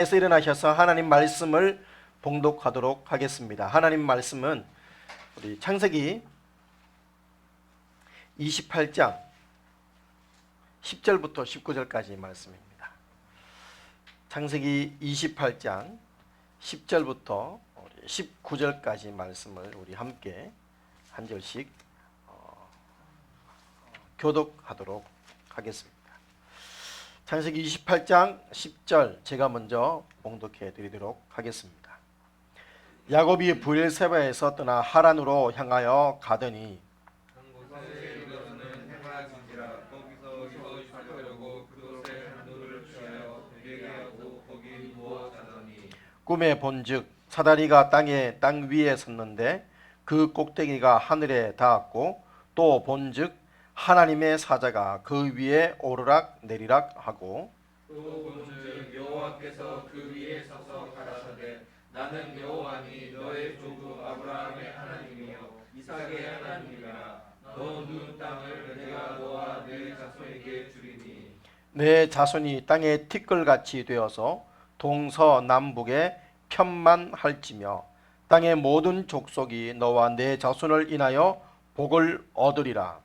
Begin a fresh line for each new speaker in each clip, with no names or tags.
에서 일어나셔서 하나님 말씀을 봉독하도록 하겠습니다. 하나님 말씀은 우리 창세기 28장 10절부터 19절까지 말씀입니다. 창세기 28장 10절부터 19절까지 말씀을 우리 함께 한 절씩 교독하도록 하겠습니다. 창세기 28장 10절 제가 먼저 봉독해 드리도록 하겠습니다. 야곱이 브엘세바에서 떠나 하란으로 향하여 가더니
한 곳에 이르러서는 해가 지지라. 거기서 쉬려고 그곳에 한 돌을 취하여 베게 하고 거기 누워 자더니
꿈에 본즉 사다리가 땅 위에 섰는데 그 꼭대기가 하늘에 닿았고 또 본즉 하나님의 사자가 그 위에 오르락 내리락 하고
또 본즉 여호와께서 그 위에 서서 가라사대 나는 여호와니 너의 조부 아브라함의 하나님이요 이삭의 하나님이라. 너 누운 땅을 내가 너와 네 자손에게 주리니
내 자손이 땅의 티끌같이 되어서 동서남북에 편만할지며 땅의 모든 족속이 너와 내 자손을 인하여 복을 얻으리라.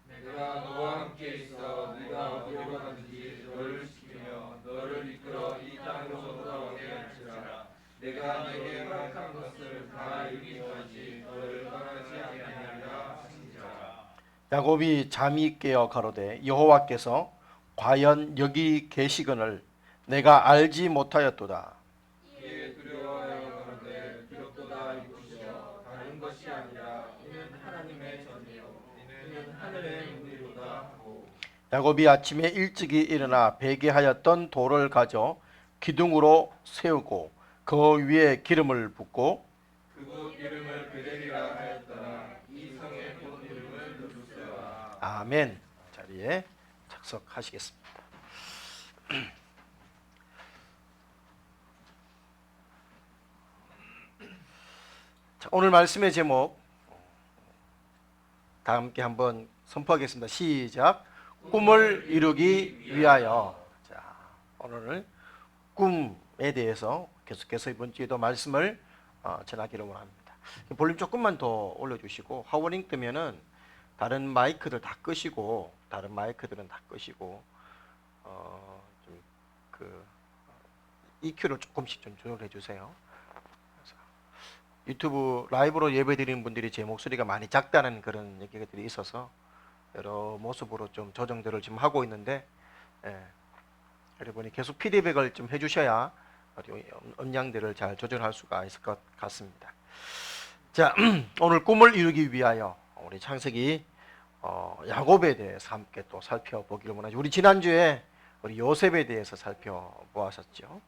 내가 너와 함께 있어 네가 어디로 가든지 너를 지키며 너를 이끌어 이 땅으로 돌아오게 할지라. 내가 네게 허락한 것을 다 이루기 전까지 너를 떠나지 아니하리라 하신지라.
야곱이 잠이 깨어 가로되 여호와께서 과연 여기 계시거늘 내가 알지 못하였도다.
이에 두려워하여 가로되 비록도다 이곳이여 다른 것이 아니라 이는 하나님의 전이요 이는 하늘의 문이로다 하고
야곱이 아침에 일찍이 일어나 베개하였던 돌을 가져 기둥으로 세우고 그 위에 기름을 붓고
그곳 이름을 베델이라 하였더라. 이 성의 본 이름은 루스라.
아멘. 자리에 착석하시겠습니다. 자, 오늘 말씀의 제목 다 함께 한번 선포하겠습니다. 시작. 꿈을 이루기 위하여. 자, 오늘 꿈에 대해서 계속해서 이번 주에도 말씀을 전하기를 원합니다. 볼륨 조금만 더 올려주시고 하워링 뜨면은 다른 마이크들 다 끄시고 다른 마이크들은 다 끄시고 좀 그 EQ를 조금씩 좀 조절해 주세요. 유튜브 라이브로 예배 드리는 분들이 제 목소리가 많이 작다는 그런 얘기들이 있어서 여러 모습으로 좀 조정들을 지금 하고 있는데 여러분이 계속 피드백을 좀 해주셔야 음량들을 잘 조절할 수가 있을 것 같습니다. 자, 오늘 꿈을 이루기 위하여 우리 창세기 야곱에 대해서 함께 또 살펴보기를 원하죠. 우리 지난주에 우리 요셉에 대해서 살펴보았었죠.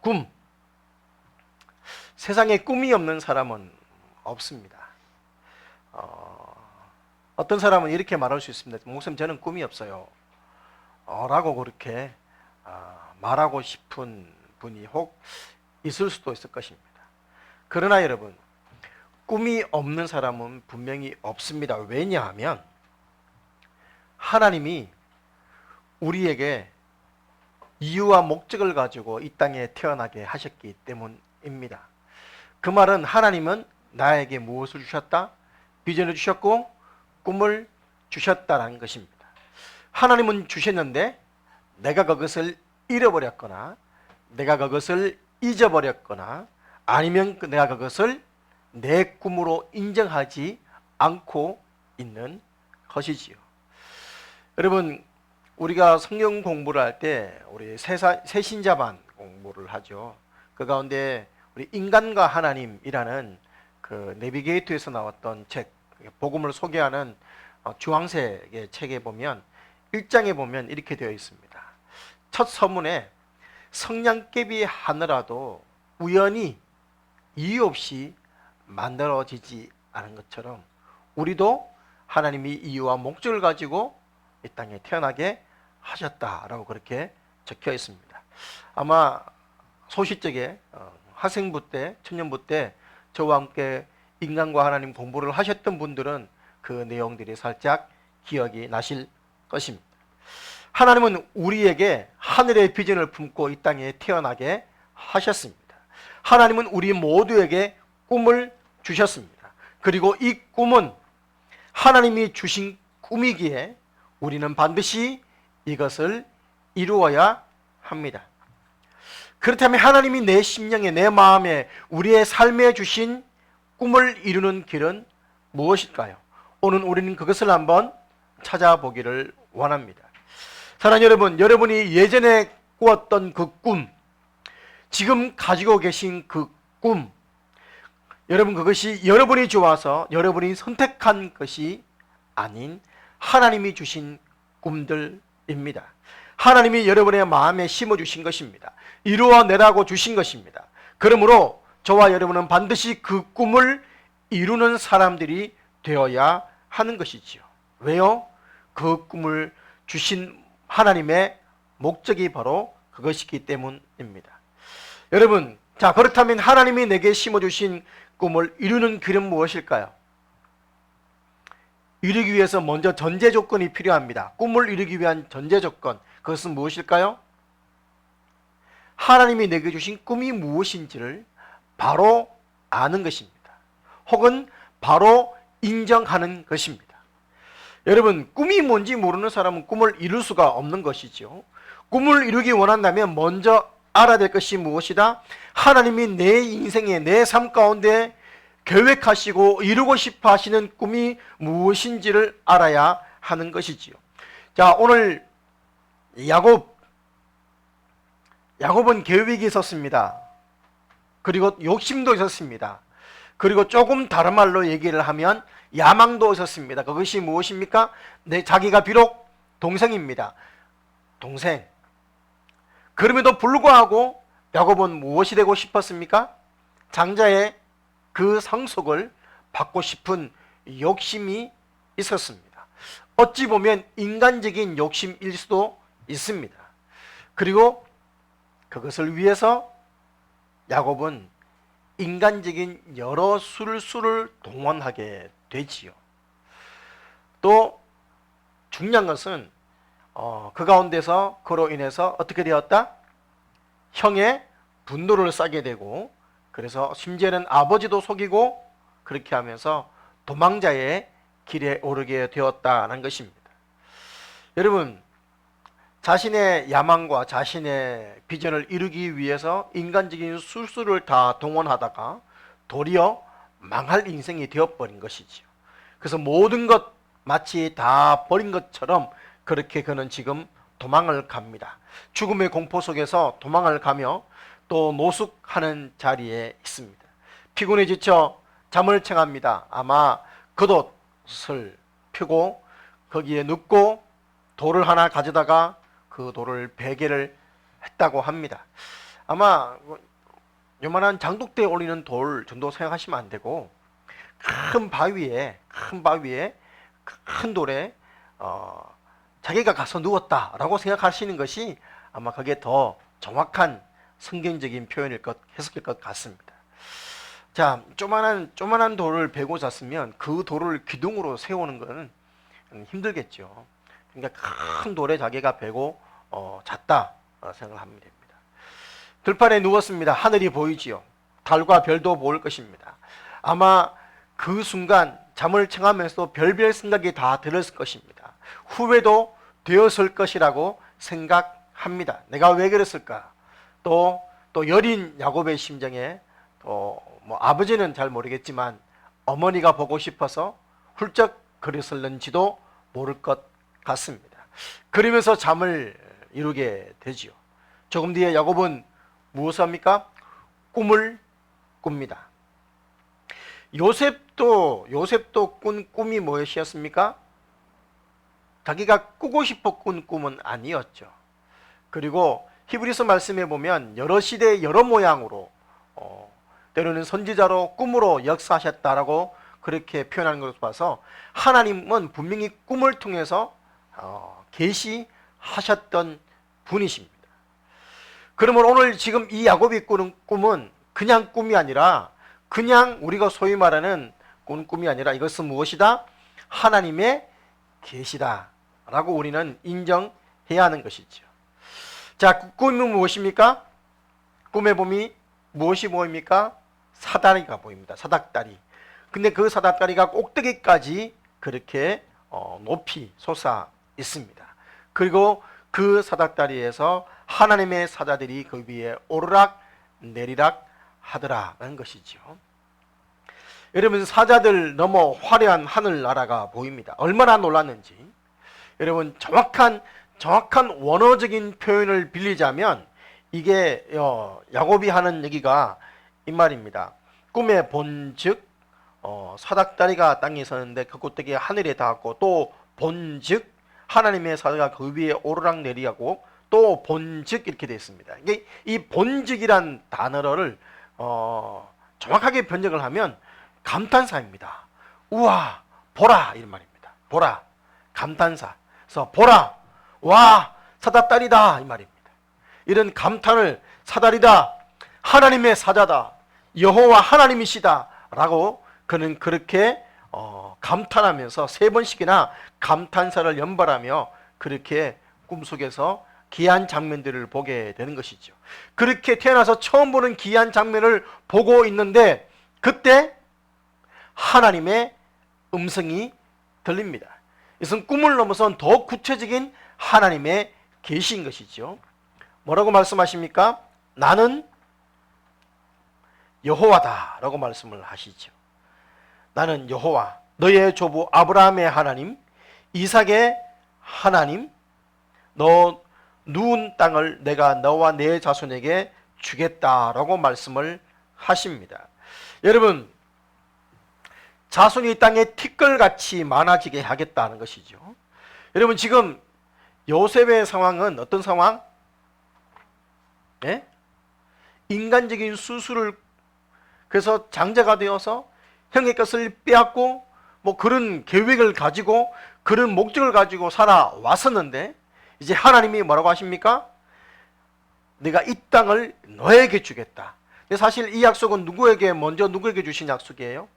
꿈. 세상에 꿈이 없는 사람은 없습니다. 어떤 사람은 이렇게 말할 수 있습니다. 목사님 저는 꿈이 없어요. 라고 그렇게 말하고 싶은 분이 혹 있을 수도 있을 것입니다. 그러나 여러분, 꿈이 없는 사람은 분명히 없습니다. 왜냐하면 하나님이 우리에게 이유와 목적을 가지고 이 땅에 태어나게 하셨기 때문입니다. 그 말은 하나님은 나에게 무엇을 주셨다? 비전을 주셨고 꿈을 주셨다라는 것입니다. 하나님은 주셨는데 내가 그것을 잃어버렸거나 내가 그것을 잊어버렸거나 아니면 내가 그것을 내 꿈으로 인정하지 않고 있는 것이지요. 여러분, 우리가 성경 공부를 할 때 우리 새신자반 공부를 하죠. 그 가운데 우리 인간과 하나님이라는 그 내비게이터에서 나왔던 책, 복음을 소개하는 주황색의 책에 보면 1장에 보면 이렇게 되어 있습니다. 첫 서문에 성냥개비 하나라도 우연히 이유 없이 만들어지지 않은 것처럼 우리도 하나님이 이유와 목적을 가지고 이 땅에 태어나게 하셨다라고 그렇게 적혀 있습니다. 아마 소시적에 학생부 때, 청년부 때 저와 함께 인간과 하나님 공부를 하셨던 분들은 그 내용들이 살짝 기억이 나실 것입니다. 하나님은 우리에게 하늘의 비전을 품고 이 땅에 태어나게 하셨습니다. 하나님은 우리 모두에게 꿈을 주셨습니다. 그리고 이 꿈은 하나님이 주신 꿈이기에 우리는 반드시 이것을 이루어야 합니다. 그렇다면 하나님이 내 심령에, 내 마음에, 우리의 삶에 주신 꿈을 이루는 길은 무엇일까요? 오늘 우리는 그것을 한번 찾아보기를 원합니다. 사랑하는 여러분, 여러분이 예전에 꾸었던 그 꿈, 지금 가지고 계신 그 꿈, 여러분 그것이 여러분이 좋아서 여러분이 선택한 것이 아닌 하나님이 주신 꿈들입니다. 하나님이 여러분의 마음에 심어주신 것입니다. 이루어내라고 주신 것입니다. 그러므로 저와 여러분은 반드시 그 꿈을 이루는 사람들이 되어야 하는 것이지요. 왜요? 그 꿈을 주신 하나님의 목적이 바로 그것이기 때문입니다. 여러분, 자, 그렇다면 하나님이 내게 심어주신 꿈을 이루는 길은 무엇일까요? 이루기 위해서 먼저 전제 조건이 필요합니다. 꿈을 이루기 위한 전제 조건, 그것은 무엇일까요? 하나님이 내게 주신 꿈이 무엇인지를 바로 아는 것입니다. 혹은 바로 인정하는 것입니다. 여러분, 꿈이 뭔지 모르는 사람은 꿈을 이룰 수가 없는 것이죠. 꿈을 이루기 원한다면 먼저 알아야 될 것이 무엇이다? 하나님이 내 인생에, 내 삶 가운데 계획하시고 이루고 싶어 하시는 꿈이 무엇인지를 알아야 하는 것이지요. 자, 오늘 야곱은 계획이 있었습니다. 그리고 욕심도 있었습니다. 그리고 조금 다른 말로 얘기를 하면 야망도 있었습니다. 그것이 무엇입니까? 자기가 비록 동생입니다. 동생. 그럼에도 불구하고 야곱은 무엇이 되고 싶었습니까? 장자의 그 상속을 받고 싶은 욕심이 있었습니다. 어찌 보면 인간적인 욕심일 수도 있습니다. 그리고 그것을 위해서 야곱은 인간적인 여러 수를 동원하게 되지요. 또 중요한 것은 그 가운데서 그로 인해서 어떻게 되었다? 형의 분노를 싸게 되고, 그래서 심지어는 아버지도 속이고 그렇게 하면서 도망자의 길에 오르게 되었다는 것입니다. 여러분, 자신의 야망과 자신의 비전을 이루기 위해서 인간적인 술수를 다 동원하다가 도리어 망할 인생이 되어버린 것이지요. 그래서 모든 것 마치 다 버린 것처럼 그렇게 그는 지금 도망을 갑니다. 죽음의 공포 속에서 도망을 가며 또 노숙하는 자리에 있습니다. 피곤해 지쳐 잠을 청합니다. 아마 겉옷을 펴고 거기에 눕고 돌을 하나 가져다가 그 돌을 베개를 했다고 합니다. 아마 요만한 장독대에 올리는 돌 정도 생각하시면 안 되고 큰 바위에 큰 돌에 자기가 가서 누웠다라고 생각하시는 것이 아마 그게 더 정확한 성경적인 표현일 것, 해석일 것 같습니다. 자, 조만한 돌을 베고 잤으면 그 돌을 기둥으로 세우는 것은 힘들겠죠. 그러니까 큰 돌에 자기가 베고 잤다 생각을 하면 됩니다. 들판에 누웠습니다. 하늘이 보이지요. 달과 별도 보일 것입니다. 아마 그 순간 잠을 청하면서 별별 생각이 다 들었을 것입니다. 후회도 되었을 것이라고 생각합니다. 내가 왜 그랬을까? 또 여린 야곱의 심정에 아버지는 잘 모르겠지만 어머니가 보고 싶어서 훌쩍 그랬을는지도 모를 것 같습니다. 그러면서 잠을 이루게 되지요. 조금 뒤에 야곱은 무엇을 합니까? 꿈을 꿉니다. 요셉도 꾼 꿈이 무엇이었습니까? 자기가 꾸고 싶어 꾼 꿈은 아니었죠. 그리고 히브리서 말씀에 보면 여러 시대 여러 모양으로 때로는 선지자로 꿈으로 역사하셨다라고 그렇게 표현하는 것을 봐서 하나님은 분명히 꿈을 통해서 계시하셨던 분이십니다. 그러면 오늘 지금 이 야곱이 꾸는 꿈은 그냥 꿈이 아니라 그냥 우리가 소위 말하는 꿈이 아니라 이것은 무엇이다? 하나님의 계시다라고 우리는 인정해야 해야 하는 것이죠. 자, 꿈은 무엇입니까? 꿈의 봄이 무엇이 보입니까? 사다리가 보입니다. 사닥다리. 근데 그 사닥다리가 꼭대기까지 그렇게 높이 솟아 있습니다. 그리고 그 사닥다리에서 하나님의 사자들이 그 위에 오르락 내리락 하더라라는 것이죠. 여러분, 사자들 넘어 화려한 하늘나라가 보입니다. 얼마나 놀랐는지. 여러분, 정확한 원어적인 표현을 빌리자면 이게 야곱이 하는 얘기가 이 말입니다. 꿈에 본즉 사닥다리가 땅에 있었는데 그 꼭대기 하늘에 닿았고, 또 본즉 하나님의 사자가 그 위에 오르락 내리하고, 또 본즉 이렇게 되어 있습니다. 이 본즉이란 단어를 정확하게 번역을 하면 감탄사입니다. 우와, 보라, 이런 말입니다. 보라, 감탄사. 그래서 보라, 와, 사닥다리다, 이 말입니다. 이런 감탄을, 사다리다, 하나님의 사자다, 여호와 하나님이시다 라고 그는 그렇게 감탄하면서 3번씩이나 감탄사를 연발하며 그렇게 꿈속에서 귀한 장면들을 보게 되는 것이죠. 그렇게 태어나서 처음 보는 귀한 장면을 보고 있는데 그때 하나님의 음성이 들립니다. 이것은 꿈을 넘어선 더 구체적인 하나님의 계시인 것이죠. 뭐라고 말씀하십니까? 나는 여호와다 라고 말씀을 하시죠. 나는 여호와, 너의 조부 아브라함의 하나님, 이삭의 하나님, 너 누운 땅을 내가 너와 내 자손에게 주겠다라고 말씀을 하십니다. 여러분, 자손이 땅에 티끌같이 많아지게 하겠다는 것이죠. 여러분, 지금 요셉의 상황은 어떤 상황? 예? 인간적인 수술을, 그래서 장자가 되어서 형의 것을 빼앗고 그런 계획을 가지고 그런 목적을 가지고 살아왔었는데, 이제 하나님이 뭐라고 하십니까? 내가 이 땅을 너에게 주겠다. 근데 사실 이 약속은 누구에게 주신 약속이에요?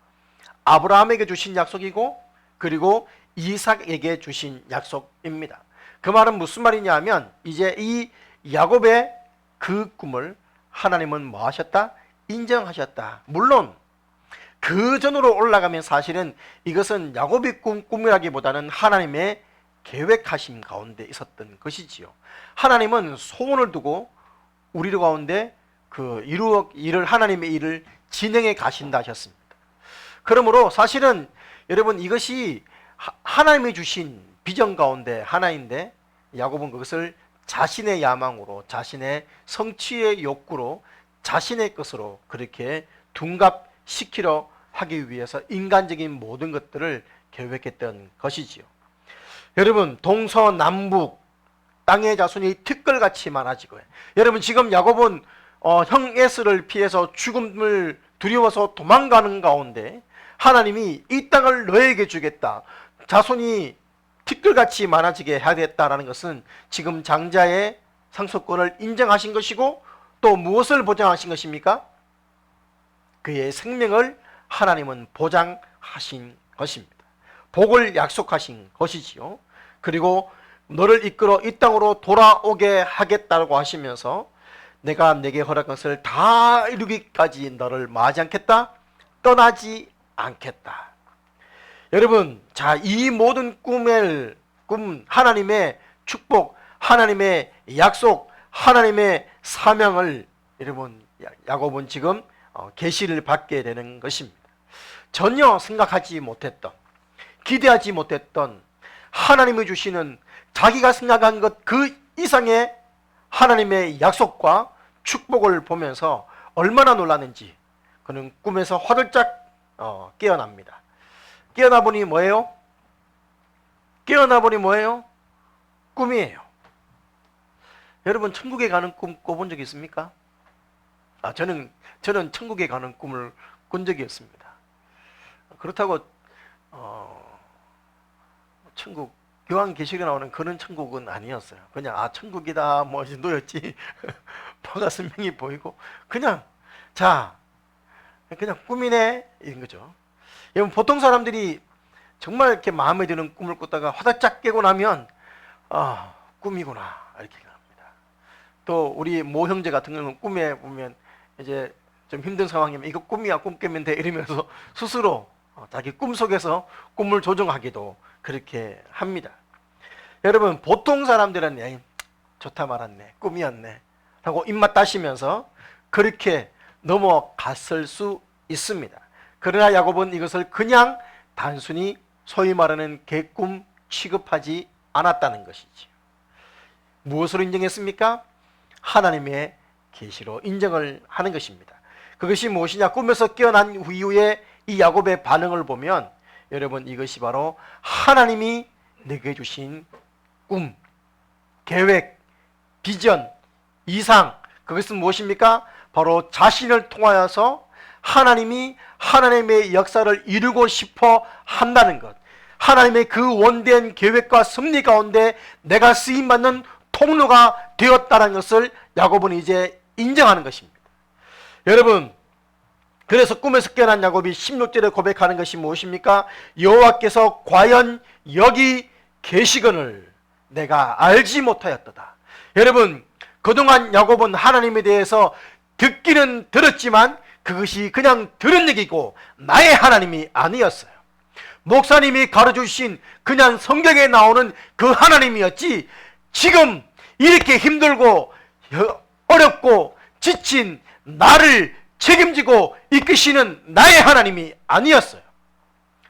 아브라함에게 주신 약속이고, 그리고 이삭에게 주신 약속입니다. 그 말은 무슨 말이냐 하면, 이제 이 야곱의 그 꿈을 하나님은 뭐 하셨다? 인정하셨다. 물론 그 전으로 올라가면 사실은 이것은 야곱의 꿈이라기보다는 하나님의 계획하심 가운데 있었던 것이지요. 하나님은 소원을 두고 우리 가운데 하나님의 일을 진행해 가신다 하셨습니다. 그러므로 사실은 여러분, 이것이 하나님이 주신 비전 가운데 하나인데, 야곱은 그것을 자신의 야망으로, 자신의 성취의 욕구로, 자신의 것으로 그렇게 둔갑시키려 하기 위해서 인간적인 모든 것들을 계획했던 것이지요. 여러분, 동서남북 땅의 자손이 티끌같이 많아지고, 여러분, 지금 야곱은 형 에서를 피해서 죽음을 두려워서 도망가는 가운데 하나님이 이 땅을 너에게 주겠다, 자손이 티끌같이 많아지게 하겠다라는 것은 지금 장자의 상속권을 인정하신 것이고, 또 무엇을 보장하신 것입니까? 그의 생명을 하나님은 보장하신 것입니다. 복을 약속하신 것이지요. 그리고 너를 이끌어 이 땅으로 돌아오게 하겠다고 하시면서, 내가 내게 허락한 것을 다 이루기까지 너를 마지 않겠다, 떠나지 않겠다. 여러분, 자, 이 모든 꿈, 하나님의 축복, 하나님의 약속, 하나님의 사명을 여러분, 야곱은 지금 계시를 받게 되는 것입니다. 전혀 생각하지 못했던, 기대하지 못했던 하나님이 주시는 자기가 생각한 것 그 이상의 하나님의 약속과 축복을 보면서 얼마나 놀랐는지 그는 꿈에서 화들짝 깨어납니다. 깨어나 보니 뭐예요? 꿈이에요. 여러분, 천국에 가는 꿈 꿔본 적 있습니까? 저는 천국에 가는 꿈을 꾼 적이 없습니다. 그렇다고 천국, 요한계시록에 나오는 그런 천국은 아니었어요. 그냥 천국이다 뭐 이 정도였지. 가슴 명이 보이고 그냥 꿈이네 이런 거죠. 여러분, 보통 사람들이 정말 이렇게 마음에 드는 꿈을 꿨다가 화들짝 깨고 나면 꿈이구나 이렇게 생각합니다. 또 우리 모 형제 같은 경우는 꿈에 보면 이제 좀 힘든 상황이면 이거 꿈이야, 꿈 깨면 돼 이러면서 스스로 자기 꿈 속에서 꿈을 조정하기도 그렇게 합니다. 여러분, 보통 사람들은 에이, 좋다 말았네, 꿈이었네 하고 입맛 따시면서 그렇게 넘어갔을 수 있습니다. 그러나 야곱은 이것을 그냥 단순히 소위 말하는 개꿈 취급하지 않았다는 것이지. 무엇으로 인정했습니까? 하나님의 계시로 인정을 하는 것입니다. 그것이 무엇이냐? 꿈에서 깨어난 이후에 이 야곱의 반응을 보면 여러분, 이것이 바로 하나님이 내게 주신 꿈, 계획, 비전, 이상, 그것은 무엇입니까? 바로 자신을 통하여서 하나님이 하나님의 역사를 이루고 싶어 한다는 것, 하나님의 그 원대한 계획과 섭리 가운데 내가 쓰임받는 통로가 되었다는 것을 야곱은 이제 인정하는 것입니다. 여러분, 그래서 꿈에서 깨어난 야곱이 16절에 고백하는 것이 무엇입니까? 여호와께서 과연 여기 계시거늘 내가 알지 못하였도다. 여러분, 그동안 야곱은 하나님에 대해서 듣기는 들었지만 그것이 그냥 들은 얘기고 나의 하나님이 아니었어요. 목사님이 가르쳐주신 그냥 성경에 나오는 그 하나님이었지, 지금 이렇게 힘들고 어렵고 지친 나를 책임지고 이끄시는 나의 하나님이 아니었어요.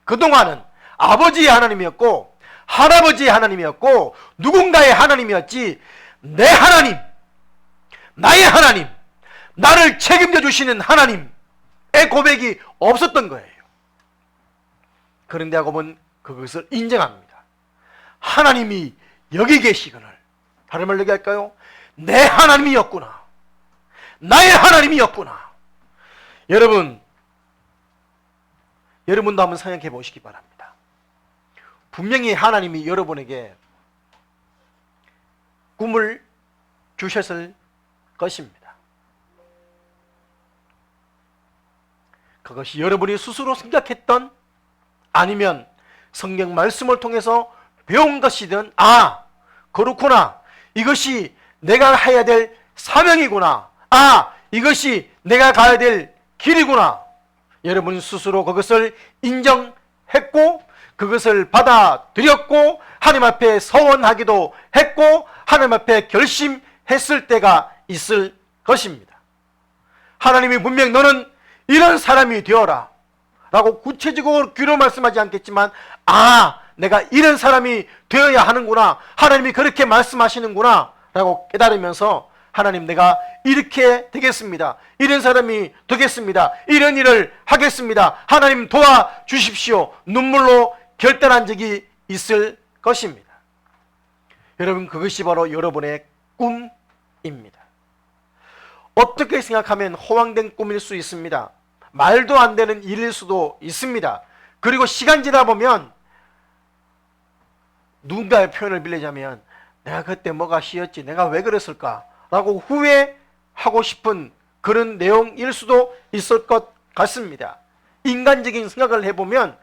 그동안은 아버지의 하나님이었고 할아버지의 하나님이었고 누군가의 하나님이었지, 내 하나님, 나의 하나님, 나를 책임져 주시는 하나님의 고백이 없었던 거예요. 그런데 야곱은 그것을 인정합니다. 하나님이 여기 계시거늘, 다른 말로 얘기할까요? 내 하나님이었구나, 나의 하나님이었구나. 여러분도 한번 생각해 보시기 바랍니다. 분명히 하나님이 여러분에게 꿈을 주셨을 것입니다. 그것이 여러분이 스스로 생각했던, 아니면 성경 말씀을 통해서 배운 것이든, 아, 그렇구나, 이것이 내가 해야 될 사명이구나, 아, 이것이 내가 가야 될 길이구나, 여러분 스스로 그것을 인정했고 그것을 받아들였고 하나님 앞에 서원하기도 했고 하나님 앞에 결심했을 때가 있을 것입니다. 하나님이 분명 너는 이런 사람이 되어라 라고 구체적으로 귀로 말씀하지 않겠지만, 아, 내가 이런 사람이 되어야 하는구나, 하나님이 그렇게 말씀하시는구나 라고 깨달으면서, 하나님, 내가 이렇게 되겠습니다, 이런 사람이 되겠습니다, 이런 일을 하겠습니다, 하나님 도와주십시오, 눈물로 결단한 적이 있을 것입니다. 여러분, 그것이 바로 여러분의 꿈입니다. 어떻게 생각하면 허황된 꿈일 수 있습니다. 말도 안 되는 일일 수도 있습니다. 그리고 시간 지나 보면 누군가의 표현을 빌리자면, 내가 그때 뭐가 쉬었지, 내가 왜 그랬을까 라고 후회하고 싶은 그런 내용일 수도 있을 것 같습니다. 인간적인 생각을 해보면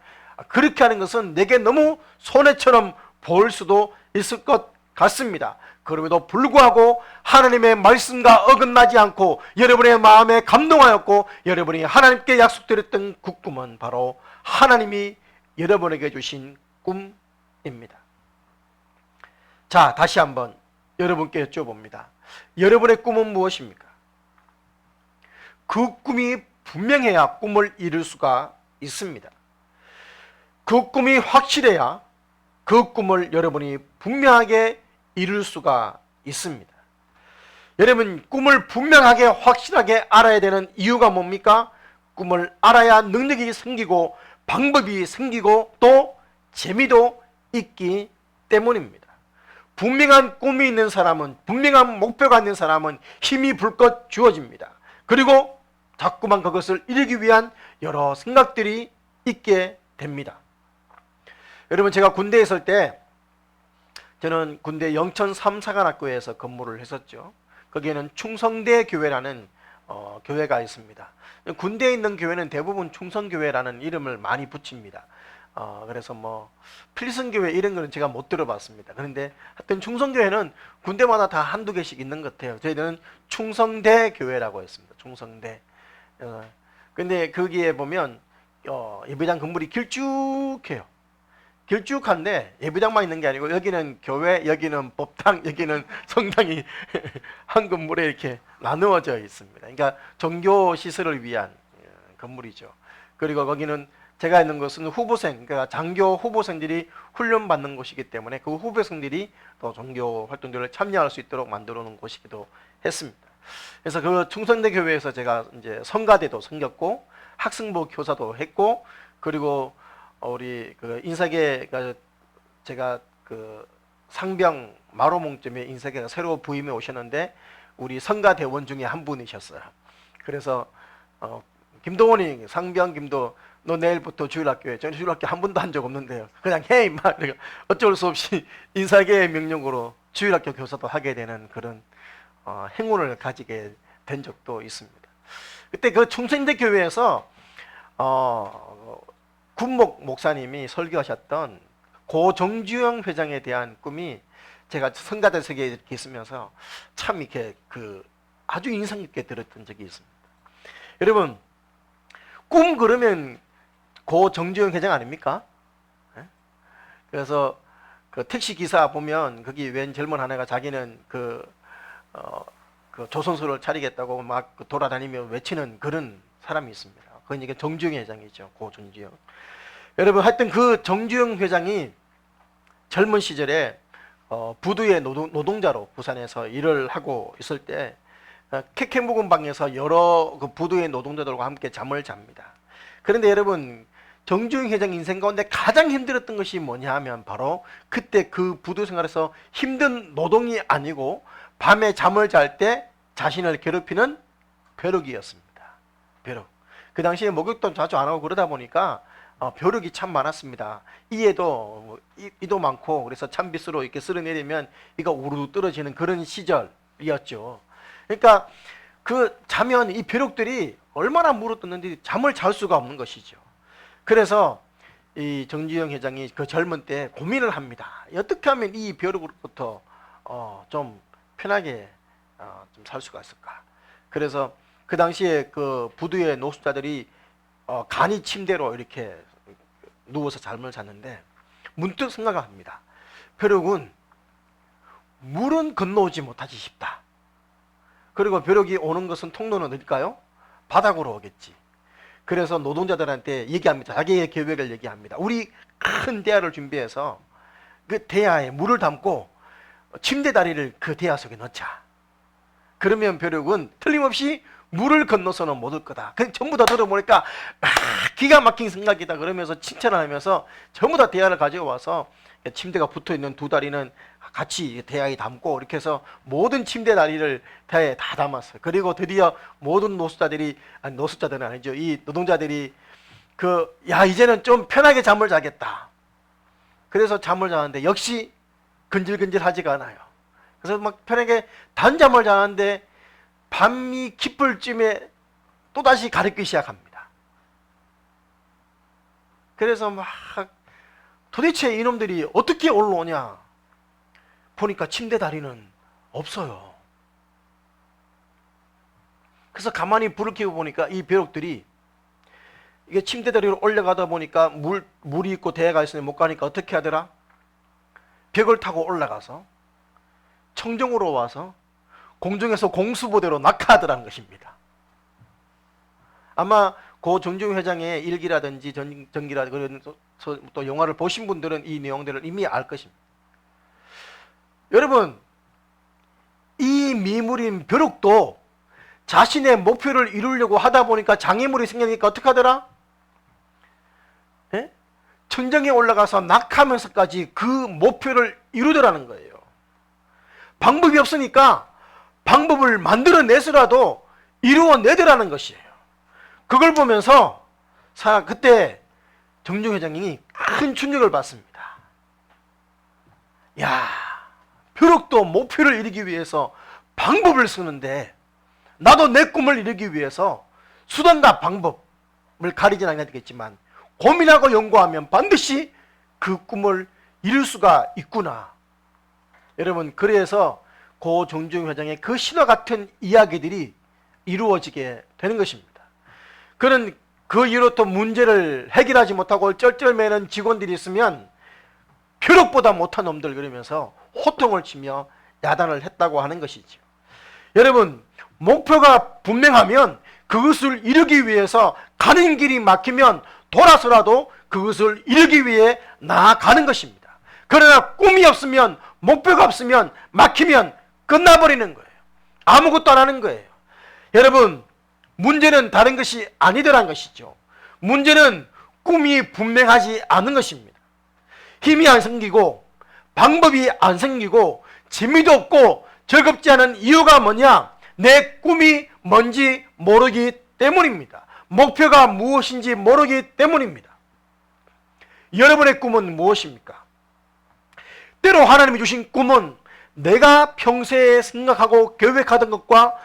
그렇게 하는 것은 내게 너무 손해처럼 보일 수도 있을 것 같습니다. 그럼에도 불구하고 하나님의 말씀과 어긋나지 않고 여러분의 마음에 감동하였고 여러분이 하나님께 약속드렸던 그 꿈은 바로 하나님이 여러분에게 주신 꿈입니다. 자, 다시 한번 여러분께 여쭤봅니다. 여러분의 꿈은 무엇입니까? 그 꿈이 분명해야 꿈을 이룰 수가 있습니다. 그 꿈이 확실해야 그 꿈을 여러분이 분명하게 이룰 수가 있습니다. 여러분, 꿈을 분명하게 확실하게 알아야 되는 이유가 뭡니까? 꿈을 알아야 능력이 생기고 방법이 생기고 또 재미도 있기 때문입니다. 분명한 꿈이 있는 사람은, 분명한 목표가 있는 사람은 힘이 불껏 주어집니다. 그리고 자꾸만 그것을 이루기 위한 여러 생각들이 있게 됩니다. 여러분, 제가 군대에 있을 때, 저는 군대 영천 3사관학교에서 근무를 했었죠. 거기에는 충성대 교회라는 교회가 있습니다. 군대에 있는 교회는 대부분 충성교회라는 이름을 많이 붙입니다. 그래서 뭐 필승교회 이런 거는 제가 못 들어봤습니다. 그런데 하여튼 충성교회는 군대마다 다 한두 개씩 있는 것 같아요. 저희들은 충성대 교회라고 했습니다. 충성대. 근데 거기에 보면 예배당 건물이 길쭉해요. 길쭉한데 예배당만 있는 게 아니고 여기는 교회, 여기는 법당, 여기는 성당이 한 건물에 이렇게 나누어져 있습니다. 그러니까 종교 시설을 위한 건물이죠. 그리고 거기는 제가 있는 곳은 후보생, 그러니까 장교 후보생들이 훈련받는 곳이기 때문에 그 후보생들이 또 종교 활동들을 참여할 수 있도록 만들어 놓은 곳이기도 했습니다. 그래서 그 충성대 교회에서 제가 이제 성가대도 섬겼고 학생부 교사도 했고, 그리고 우리 그 인사계가 제가 그 상병 마로몽점에 인사계가 새로 부임해 오셨는데 우리 성가대원 중에 한 분이셨어요. 그래서 김동원이 상병 김도 너 내일부터 주일학교에, 저는 주일학교 한 번도 한 적 없는데요. 그냥 해 임마. 어쩔 수 없이 인사계의 명령으로 주일학교 교사도 하게 되는 그런 행운을 가지게 된 적도 있습니다. 그때 그 충성대 교회에서 군목 목사님이 설교하셨던 고정주영 회장에 대한 꿈이 제가 성가대 세계에 이렇게 있으면서 참 이렇게 아주 인상 깊게 들었던 적이 있습니다. 여러분, 꿈 그러면 고정주영 회장 아닙니까? 그래서 그 택시 기사 보면 거기 웬 젊은 아내가 자기는 그 조선소를 차리겠다고 막 돌아다니며 외치는 그런 사람이 있습니다. 그건 이게 정주영 회장이죠. 고정주영. 여러분, 하여튼 그 정주영 회장이 젊은 시절에 부두의 노동자로 부산에서 일을 하고 있을 때 캐캐 묵은 방에서 여러 그 부두의 노동자들과 함께 잠을 잡니다. 그런데 여러분, 정주영 회장 인생 가운데 가장 힘들었던 것이 뭐냐 하면 바로 그때 그 부두 생활에서 힘든 노동이 아니고 밤에 잠을 잘 때 자신을 괴롭히는 벼룩이었습니다. 벼룩. 그 당시에 목욕도 자주 안 하고 그러다 보니까 벼룩이 참 많았습니다. 이에도 이도 많고, 그래서 찬빗으로 이렇게 쓸어내리면 이가 우르르 떨어지는 그런 시절이었죠. 그러니까 그 자면 이 벼룩들이 얼마나 물어뜯는지 잠을 잘 수가 없는 것이죠. 그래서 이 정주영 회장이 그 젊은 때 고민을 합니다. 어떻게 하면 이 벼룩으로부터 좀 편하게 좀 살 수가 있을까? 그래서 그 당시에 그 부두의 노숙자들이 간이 침대로 이렇게 누워서 잠을 잤는데 문득 생각을 합니다. 벼룩은 물은 건너오지 못하지 싶다. 그리고 벼룩이 오는 것은 통로는 어딜까요? 바닥으로 오겠지. 그래서 노동자들한테 얘기합니다. 자기의 계획을 얘기합니다. 우리 큰 대야를 준비해서 그 대야에 물을 담고 침대 다리를 그 대야 속에 넣자. 그러면 벼룩은 틀림없이 물을 건너서는 못 올 거다. 전부 다 들어보니까 기가 막힌 생각이다 그러면서 칭찬을 하면서 전부 다 대야를 가지고 와서 침대가 붙어있는 두 다리는 같이 대야에 담고 이렇게 해서 모든 침대 다리를 대야에 다 담았어요. 그리고 드디어 모든 노숙자들은 아니죠. 이 노동자들이 이제는 좀 편하게 잠을 자겠다. 그래서 잠을 자는데 역시 근질근질하지가 않아요. 그래서 막 편하게 단잠을 자는데 밤이 깊을 쯤에 또다시 가렵기 시작합니다. 그래서 막 도대체 이놈들이 어떻게 올라오냐 보니까 침대 다리는 없어요. 그래서 가만히 불을 켜고 보니까 이 벼룩들이 이게 침대 다리로 올라가다 보니까 물이 있고 대야가 있으니 못 가니까 어떻게 하더라? 벽을 타고 올라가서 청정으로 와서 공중에서 공수부대로 낙하하더라는 것입니다. 아마 고 정주영 회장의 일기라든지 전기라든지 또 영화를 보신 분들은 이 내용들을 이미 알 것입니다. 여러분, 이 미물인 벼룩도 자신의 목표를 이루려고 하다 보니까 장애물이 생기니까 어떻게 하더라? 예? 천정에 올라가서 낙하면서까지 그 목표를 이루더라는 거예요. 방법이 없으니까 방법을 만들어내서라도 이루어내더라는 것이에요. 그걸 보면서 그때 정주영 회장님이 큰 충격을 받습니다. 야, 벼룩도 목표를 이루기 위해서 방법을 쓰는데 나도 내 꿈을 이루기 위해서 수단과 방법을 가리진 않겠지만 고민하고 연구하면 반드시 그 꿈을 이룰 수가 있구나. 여러분, 그래서 고 정주영 회장의 그 신화 같은 이야기들이 이루어지게 되는 것입니다. 그는 그 이후로부터 문제를 해결하지 못하고 쩔쩔매는 직원들이 있으면 벼룩보다 못한 놈들 그러면서 호통을 치며 야단을 했다고 하는 것이죠. 여러분, 목표가 분명하면 그것을 이루기 위해서 가는 길이 막히면 돌아서라도 그것을 이루기 위해 나아가는 것입니다. 그러나 꿈이 없으면, 목표가 없으면, 막히면 끝나버리는 거예요. 아무것도 안 하는 거예요. 여러분, 문제는 다른 것이 아니더란 것이죠. 문제는 꿈이 분명하지 않은 것입니다. 힘이 안 생기고 방법이 안 생기고 재미도 없고 즐겁지 않은 이유가 뭐냐? 내 꿈이 뭔지 모르기 때문입니다. 목표가 무엇인지 모르기 때문입니다. 여러분의 꿈은 무엇입니까? 때로 하나님이 주신 꿈은 내가 평소에 생각하고 계획하던 것과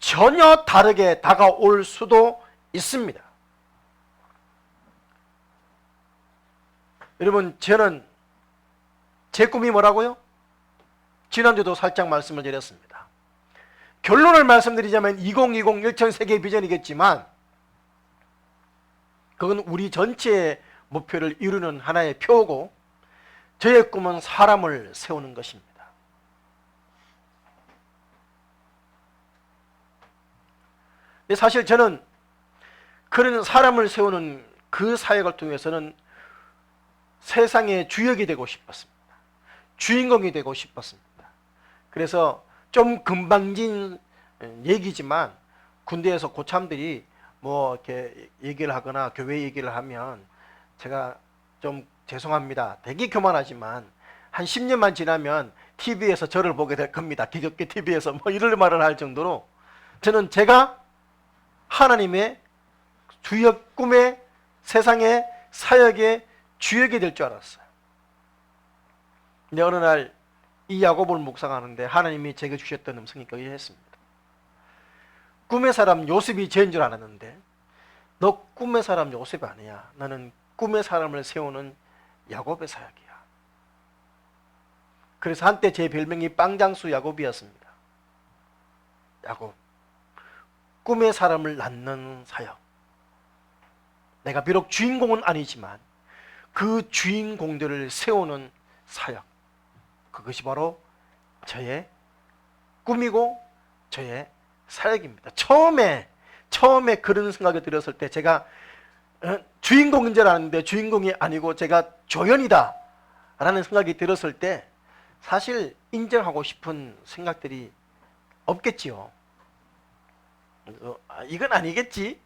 전혀 다르게 다가올 수도 있습니다. 여러분, 저는 제 꿈이 뭐라고요? 지난주도 살짝 말씀을 드렸습니다. 결론을 말씀드리자면 2020 1000세계 비전이겠지만 그건 우리 전체의 목표를 이루는 하나의 표고, 저의 꿈은 사람을 세우는 것입니다. 사실 저는 그런 사람을 세우는 그 사역을 통해서는 세상의 주역이 되고 싶었습니다. 주인공이 되고 싶었습니다. 그래서 좀 금방진 얘기지만 군대에서 고참들이 뭐 이렇게 얘기를 하거나 교회 얘기를 하면 제가 좀 죄송합니다. 되게 교만하지만 한 10년만 지나면 TV에서 저를 보게 될 겁니다. 기독교 TV에서 뭐 이런 말을 할 정도로 저는 제가 하나님의 주역, 꿈의 세상의 사역의 주역이 될 줄 알았어요. 근데 어느 날 이 야고보를 묵상하는데 하나님이 제게 주셨던 음성이 거기했습니다. 꿈의 사람 요셉이 죄인 줄 알았는데 너 꿈의 사람 요셉이 아니야. 나는 꿈의 사람을 세우는 야곱의 사역이야. 그래서 한때 제 별명이 빵장수 야곱이었습니다. 야곱, 꿈의 사람을 낳는 사역. 내가 비록 주인공은 아니지만 그 주인공들을 세우는 사역, 그것이 바로 저의 꿈이고 저의 사역입니다. 처음에 그런 생각이 들었을 때 제가 주인공인 줄 알았는데 주인공이 아니고 제가 조연이다 라는 생각이 들었을 때 사실 인정하고 싶은 생각들이 없겠지요. 이건 아니겠지.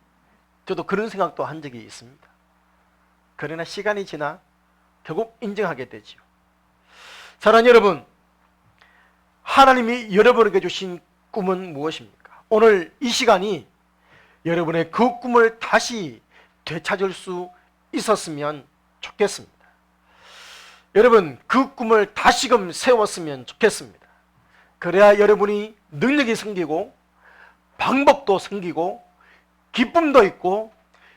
저도 그런 생각도 한 적이 있습니다. 그러나 시간이 지나 결국 인정하게 되지요. 사랑하는 여러분, 하나님이 여러분에게 주신 꿈은 무엇입니까? 오늘 이 시간이 여러분의 그 꿈을 다시 되찾을 수 있었으면 좋겠습니다. 여러분, 그 꿈을 다시금 세웠으면 좋겠습니다. 그래야 여러분이 능력이 생기고 방법도 생기고 기쁨도 있고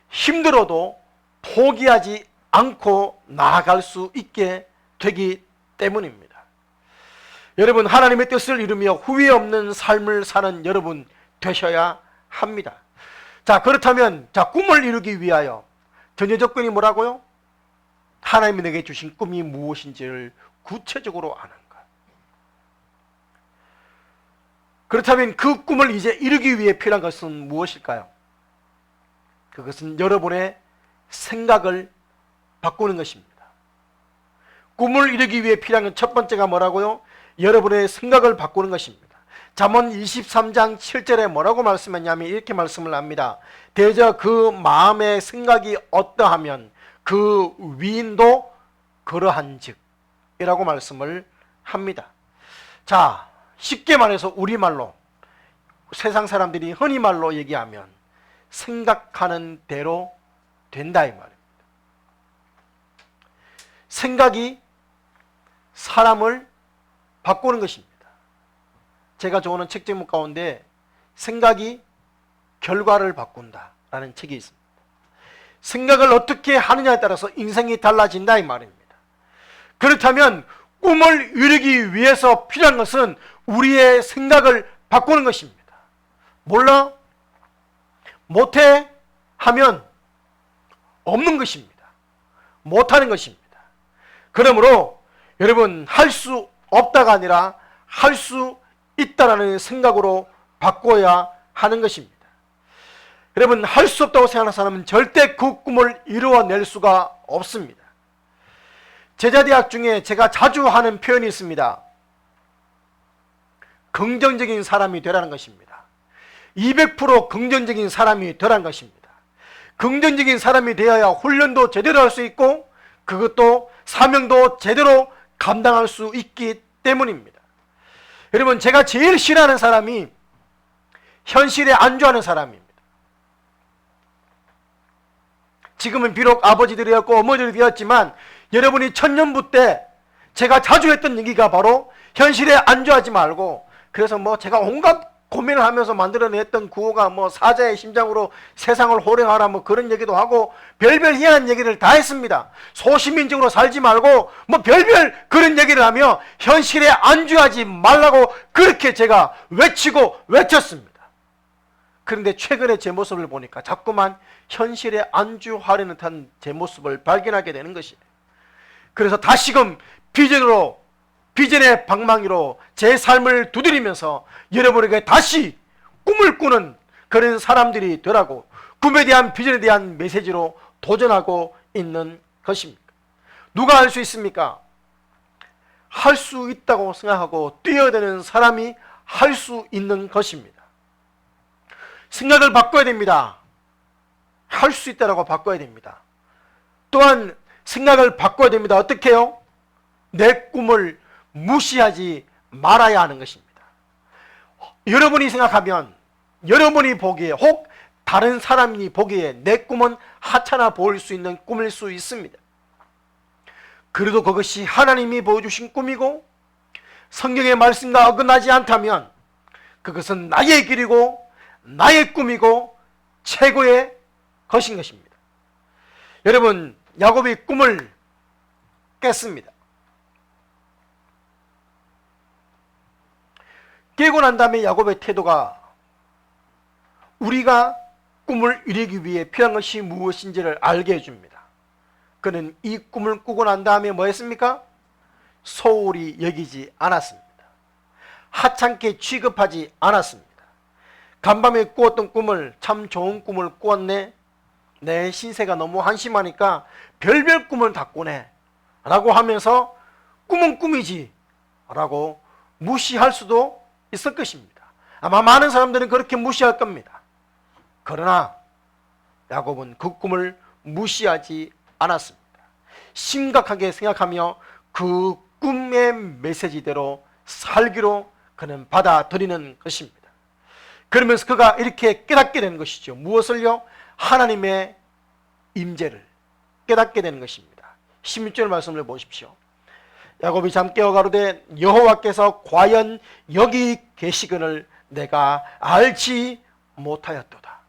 힘들어도 포기하지 않고 나아갈 수 있게 되기 때문입니다. 여러분, 하나님의 뜻을 이루며 후회 없는 삶을 사는 여러분 되셔야 합니다. 자, 그렇다면 꿈을 이루기 위하여 전제 조건이 뭐라고요? 하나님이 내게 주신 꿈이 무엇인지를 구체적으로 아는 것. 그렇다면 그 꿈을 이제 이루기 위해 필요한 것은 무엇일까요? 그것은 여러분의 생각을 바꾸는 것입니다. 꿈을 이루기 위해 필요한 첫 번째가 뭐라고요? 여러분의 생각을 바꾸는 것입니다. 잠언 23장 7절에 뭐라고 말씀했냐면 이렇게 말씀을 합니다. 대저 그 마음의 생각이 어떠하면 그 위인도 그러한즉 이라고 말씀을 합니다. 자, 쉽게 말해서 우리말로 세상 사람들이 흔히 말로 얘기하면 생각하는 대로 된다 이 말입니다. 생각이 사람을 바꾸는 것입니다. 제가 좋아하는 책 제목 가운데 생각이 결과를 바꾼다 라는 책이 있습니다. 생각을 어떻게 하느냐에 따라서 인생이 달라진다 이 말입니다. 그렇다면 꿈을 이루기 위해서 필요한 것은 우리의 생각을 바꾸는 것입니다. 몰라? 못해? 하면 없는 것입니다. 못하는 것입니다. 그러므로 여러분, 할 수 없다가 아니라 할 수 있다라는 생각으로 바꿔야 하는 것입니다. 여러분, 할 수 없다고 생각하는 사람은 절대 그 꿈을 이루어낼 수가 없습니다. 제자대학 중에 제가 자주 하는 표현이 있습니다. 긍정적인 사람이 되라는 것입니다. 200% 긍정적인 사람이 되라는 것입니다. 긍정적인 사람이 되어야 훈련도 제대로 할 수 있고 그것도 사명도 제대로 감당할 수 있기 때문입니다. 여러분, 제가 제일 싫어하는 사람이 현실에 안주하는 사람입니다. 지금은 비록 아버지들이었고 어머니들이 되었지만 여러분이 천년부 때 제가 자주 했던 얘기가 바로 현실에 안주하지 말고, 그래서 제가 온갖 고민을 하면서 만들어냈던 구호가 사자의 심장으로 세상을 호령하라 그런 얘기도 하고 별별 희한한 얘기를 다 했습니다. 소시민적으로 살지 말고 별별 그런 얘기를 하며 현실에 안주하지 말라고 그렇게 제가 외쳤습니다. 그런데 최근에 제 모습을 보니까 자꾸만 현실에 안주하려는 듯한 제 모습을 발견하게 되는 것이에요. 그래서 다시금 비전의 방망이로 제 삶을 두드리면서 여러분에게 다시 꿈을 꾸는 그런 사람들이 되라고, 꿈에 대한 비전에 대한 메시지로 도전하고 있는 것입니다. 누가 할 수 있습니까? 할 수 있다고 생각하고 뛰어드는 사람이 할 수 있는 것입니다. 생각을 바꿔야 됩니다. 할 수 있다라고 바꿔야 됩니다. 또한 생각을 바꿔야 됩니다. 어떻게 해요? 내 꿈을 무시하지 말아야 하는 것입니다. 여러분이 생각하면, 여러분이 보기에, 혹 다른 사람이 보기에 내 꿈은 하찮아 보일 수 있는 꿈일 수 있습니다. 그래도 그것이 하나님이 보여주신 꿈이고 성경의 말씀과 어긋나지 않다면 그것은 나의 길이고 나의 꿈이고 최고의 것인 것입니다. 여러분, 야곱이 꿈을 깼습니다. 깨고 난 다음에 야곱의 태도가 우리가 꿈을 이루기 위해 필요한 것이 무엇인지를 알게 해줍니다. 그는 이 꿈을 꾸고 난 다음에 뭐 했습니까? 소홀히 여기지 않았습니다. 하찮게 취급하지 않았습니다. 간밤에 꾸었던 꿈을 참 좋은 꿈을 꾸었네, 내 신세가 너무 한심하니까 별별 꿈을 다 꾸네 라고 하면서 꿈은 꿈이지 라고 무시할 수도 있을 것입니다. 아마 많은 사람들은 그렇게 무시할 겁니다. 그러나 야곱은 그 꿈을 무시하지 않았습니다. 심각하게 생각하며 그 꿈의 메시지대로 살기로 그는 받아들이는 것입니다. 그러면서 그가 이렇게 깨닫게 되는 것이죠. 무엇을요? 하나님의 임재를 깨닫게 되는 것입니다. 16절 말씀을 보십시오. 야곱이 잠 깨어 가로되 여호와께서 과연 여기 계시거늘 내가 알지 못하였도다.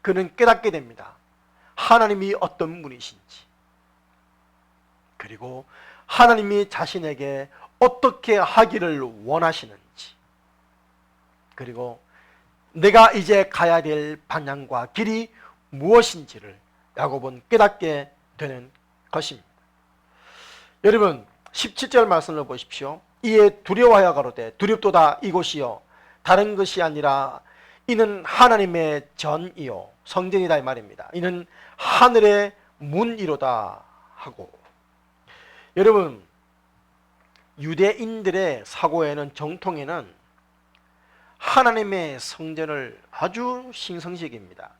그는 깨닫게 됩니다. 하나님이 어떤 분이신지, 그리고 하나님이 자신에게 어떻게 하기를 원하시는지, 그리고 내가 이제 가야 될 방향과 길이 무엇인지를 야곱은 깨닫게 되는 것입니다. 여러분, 17절 말씀을 보십시오. 이에 두려워하여 가로되 두렵도다 이곳이요 다른 것이 아니라 이는 하나님의 전이요 성전이다 이 말입니다. 이는 하늘의 문이로다 하고, 여러분, 유대인들의 사고에는, 정통에는 하나님의 성전을 아주 신성시입니다.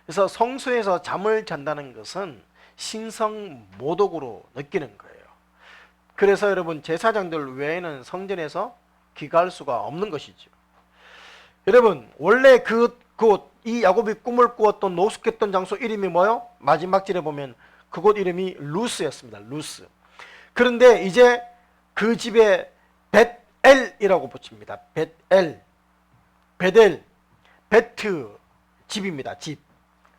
그래서 성소에서 잠을 잔다는 것은 신성모독으로 느끼는 거예요. 그래서 여러분, 제사장들 외에는 성전에서 귀가할 수가 없는 것이죠. 여러분, 원래 이 야곱이 꿈을 꾸었던 노숙했던 장소 이름이 뭐요? 마지막 절에 보면 그곳 이름이 루스였습니다. 루스. 그런데 이제 그 집에 벳엘이라고 붙입니다. 벳엘, 베델, 베트 집입니다. 집.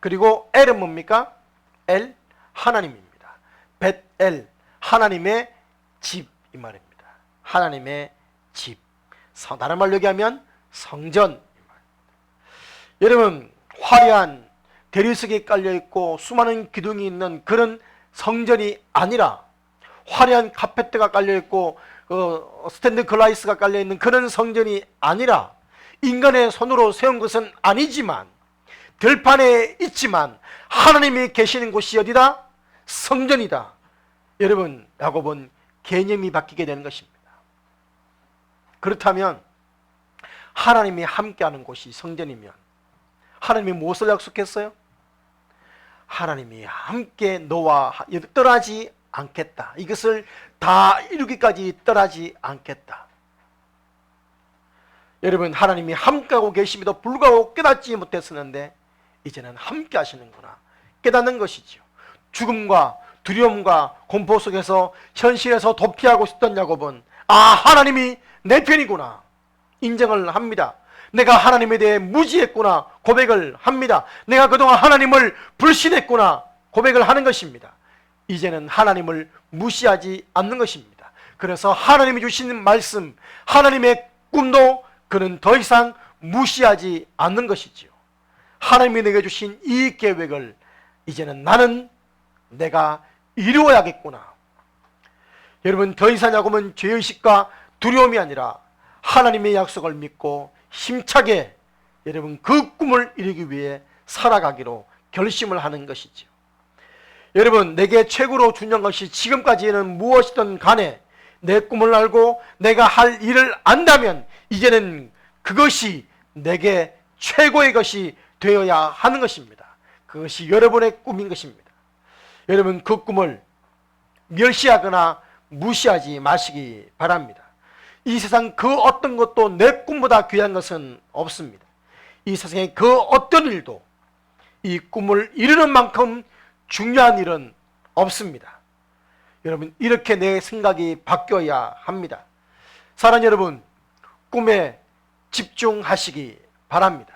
그리고 L은 뭡니까? L, 하나님입니다. 벳엘, 하나님의 집 이 말입니다. 하나님의 집. 다른 말로 얘기하면 성전. 여러분, 화려한 대리석이 깔려있고 수많은 기둥이 있는 그런 성전이 아니라 화려한 카페트가 깔려있고 스탠드 글라이스가 깔려있는 그런 성전이 아니라 인간의 손으로 세운 것은 아니지만 들판에 있지만 하나님이 계시는 곳이 어디다? 성전이다. 여러분, 야곱은 개념이 바뀌게 되는 것입니다. 그렇다면 하나님이 함께하는 곳이 성전이면 하나님이 무엇을 약속했어요? 하나님이 함께 너와 떠나지 않겠다. 이것을 다 이루기까지 떠나지 않겠다. 여러분, 하나님이 함께하고 계심에도 불구하고 깨닫지 못했었는데 이제는 함께 하시는구나 깨닫는 것이죠. 죽음과 두려움과 공포 속에서 현실에서 도피하고 있었던 야곱은 하나님이 내 편이구나 인정을 합니다. 내가 하나님에 대해 무지했구나 고백을 합니다. 내가 그동안 하나님을 불신했구나 고백을 하는 것입니다. 이제는 하나님을 무시하지 않는 것입니다. 그래서 하나님이 주신 말씀, 하나님의 꿈도 그는 더 이상 무시하지 않는 것이지요. 하나님이 내게 주신 이 계획을 이제는 내가 이루어야겠구나. 여러분, 더 이상 야곱은 죄의식과 두려움이 아니라 하나님의 약속을 믿고 힘차게 여러분 그 꿈을 이루기 위해 살아가기로 결심을 하는 것이죠. 여러분, 내게 최고로 중요한 것이 지금까지는 무엇이든 간에 내 꿈을 알고 내가 할 일을 안다면 이제는 그것이 내게 최고의 것이 되어야 하는 것입니다. 그것이 여러분의 꿈인 것입니다. 여러분, 그 꿈을 멸시하거나 무시하지 마시기 바랍니다. 이 세상 그 어떤 것도 내 꿈보다 귀한 것은 없습니다. 이 세상의 그 어떤 일도 이 꿈을 이루는 만큼 중요한 일은 없습니다. 여러분, 이렇게 내 생각이 바뀌어야 합니다. 사랑하는 여러분, 꿈에 집중하시기 바랍니다.